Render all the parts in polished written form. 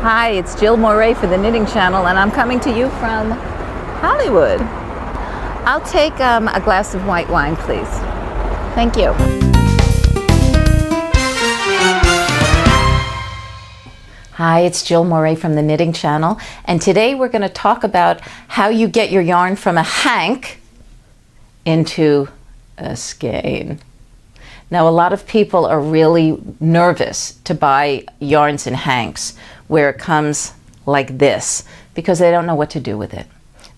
Hi, it's Jill Moray for the Knitting Channel, and I'm coming to you from Hollywood. I'll take a glass of white wine, please. Thank you. Hi, it's Jill Moray from the Knitting Channel, and today we're going to talk about how you get your yarn from a hank into a skein. Now, a lot of people are really nervous to buy yarns in hanks where it comes like this because they don't know what to do with it,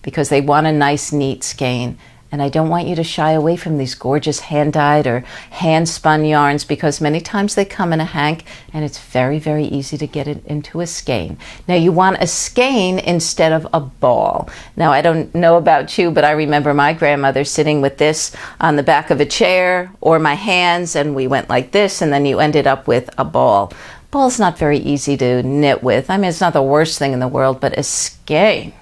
because they want a nice, neat skein. And I don't want you to shy away from these gorgeous hand-dyed or hand-spun yarns, because many times they come in a hank and it's very, very easy to get it into a skein. Now, you want a skein instead of a ball. Now, I don't know about you, but I remember my grandmother sitting with this on the back of a chair or my hands, and we went like this, and then you ended up with a ball. Ball's not very easy to knit with. I mean, it's not the worst thing in the world, but a skein,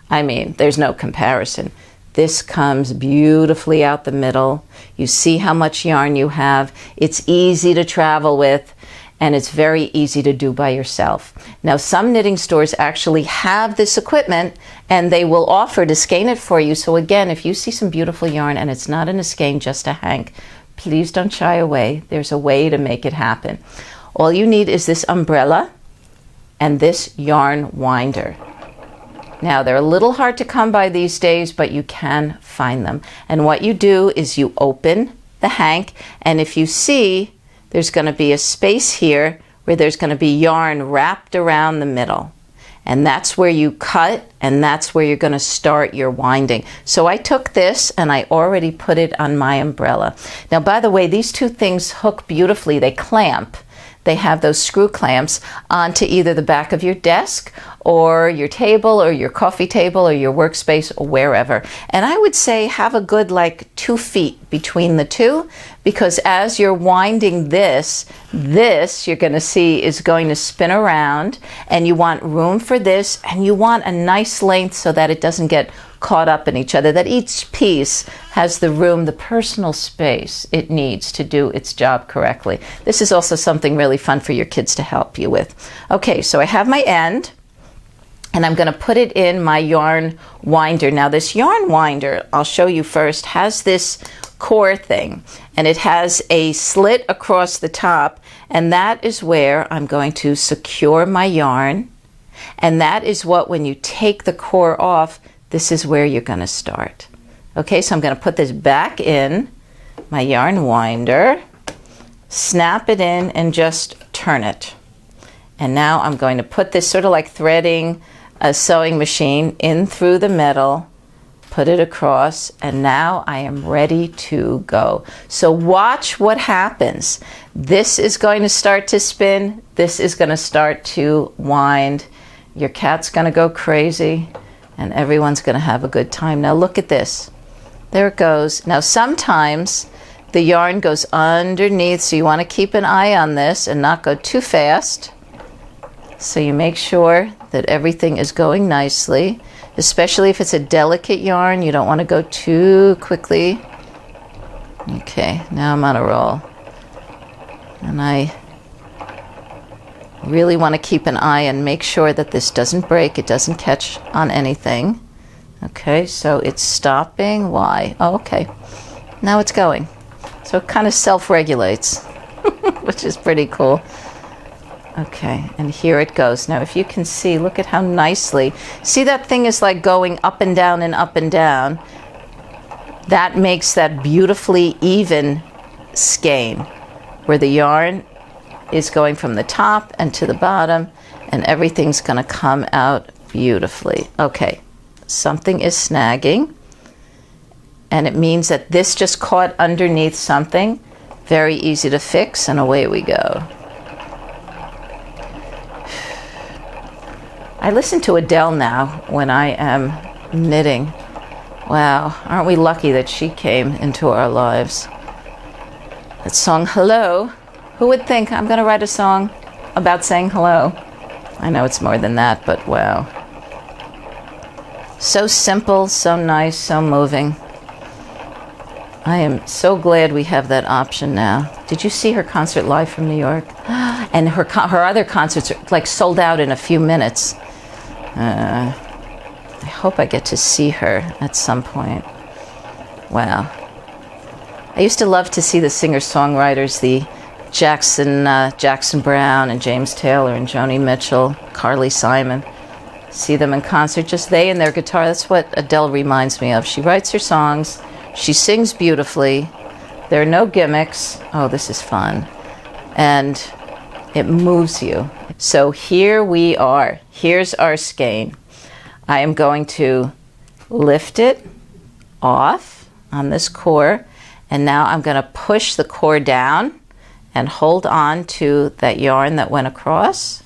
I mean, there's no comparison. This comes beautifully out the middle. You see how much yarn you have. It's easy to travel with, and it's very easy to do by yourself. Now, some knitting stores actually have this equipment, and they will offer to skein it for you. So again, if you see some beautiful yarn and it's not in a skein, just a hank, please don't shy away. There's a way to make it happen. All you need is this umbrella and this yarn winder. Now, they're a little hard to come by these days, but you can find them. And what you do is you open the hank, and if you see, there's going to be a space here where there's going to be yarn wrapped around the middle. And that's where you cut, and that's where you're going to start your winding. So I took this and I already put it on my umbrella. Now, by the way, these two things hook beautifully. They clamp. They have those screw clamps onto either the back of your desk or your table or your coffee table or your workspace or wherever. And I would say have a good 2 feet between the two, because as you're winding this you're going to see is going to spin around, and you want room for this, and you want a nice length so that it doesn't get caught up in each other, that each piece has the room, the personal space it needs to do its job correctly. This is also something really fun for your kids to help you with. Okay, so I have my end, and I'm going to put it in my yarn winder. Now, this yarn winder, I'll show you first, has this core thing, and it has a slit across the top, and that is where I'm going to secure my yarn. And that is what, when you take the core off, this is where you're going to start. Okay, so I'm going to put this back in my yarn winder, snap it in, and just turn it. And now I'm going to put this sort of like threading a sewing machine in through the middle, put it across, and now I am ready to go. So watch what happens. This is going to start to spin. This is going to start to wind. Your cat's going to go crazy, and everyone's going to have a good time. Now look at this. There it goes. Now sometimes the yarn goes underneath, so you want to keep an eye on this and not go too fast. So you make sure that everything is going nicely, especially if it's a delicate yarn. You don't want to go too quickly. Okay, now I'm on a roll. And I really want to keep an eye and make sure that this doesn't break, it doesn't catch on anything. Okay, so it's stopping. Why? Oh, okay. Now it's going. So it kind of self-regulates, which is pretty cool. Okay, and here it goes. Now, if you can see, look at how nicely. See, that thing is like going up and down and up and down. That makes that beautifully even skein, where the yarn is going from the top and to the bottom, and everything's going to come out beautifully. Okay, something is snagging, and it means that this just caught underneath something. Very easy to fix, and away we go. I listen to Adele now when I am knitting. Wow, aren't we lucky that she came into our lives? That song, Hello. Who would think I'm going to write a song about saying hello? I know it's more than that, but wow. So simple, so nice, so moving. I am so glad we have that option now. Did you see her concert live from New York? And her other concerts are like sold out in a few minutes. I hope I get to see her at some point. Wow. I used to love to see the singer-songwriters, the Jackson Brown and James Taylor and Joni Mitchell, Carly Simon. See them in concert, just they and their guitar. That's what Adele reminds me of. She writes her songs, she sings beautifully, there are no gimmicks. Oh, this is fun. And it moves you. So here we are. Here's our skein. I am going to lift it off on this core, and now I'm going to push the core down and hold on to that yarn that went across.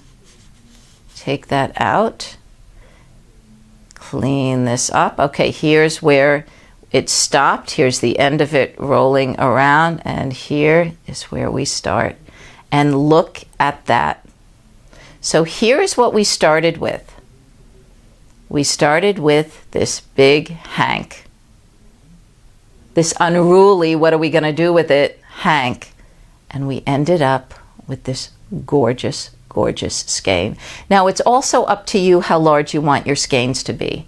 Take that out. Clean this up. Okay, here's where it stopped. Here's the end of it rolling around, and here is where we start. And look at that. So here's what we started with. We started with this big hank. This unruly, what are we going to do with it, hank. And we ended up with this gorgeous, gorgeous skein. Now it's also up to you how large you want your skeins to be.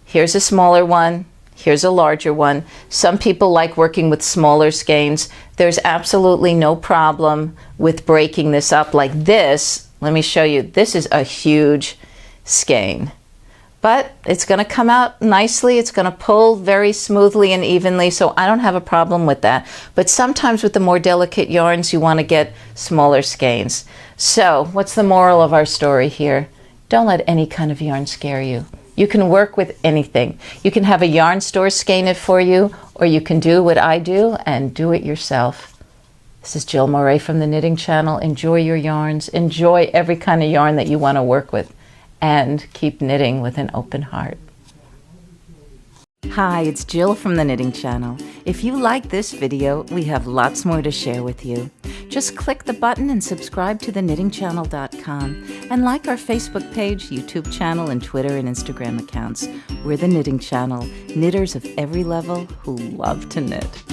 Here's a smaller one. Here's a larger one. Some people like working with smaller skeins. There's absolutely no problem with breaking this up like this. Let me show you. This is a huge skein. But it's going to come out nicely. It's going to pull very smoothly and evenly, so I don't have a problem with that. But sometimes with the more delicate yarns, you want to get smaller skeins. So what's the moral of our story here? Don't let any kind of yarn scare you. You can work with anything. You can have a yarn store skein it for you, or you can do what I do and do it yourself. This is Jill Moray from the Knitting Channel. Enjoy your yarns. Enjoy every kind of yarn that you want to work with. And keep knitting with an open heart. Hi, it's Jill from the Knitting Channel. If you like this video, we have lots more to share with you. Just click the button and subscribe to theknittingchannel.com and like our Facebook page, YouTube channel, and Twitter and Instagram accounts. We're the Knitting Channel, knitters of every level who love to knit.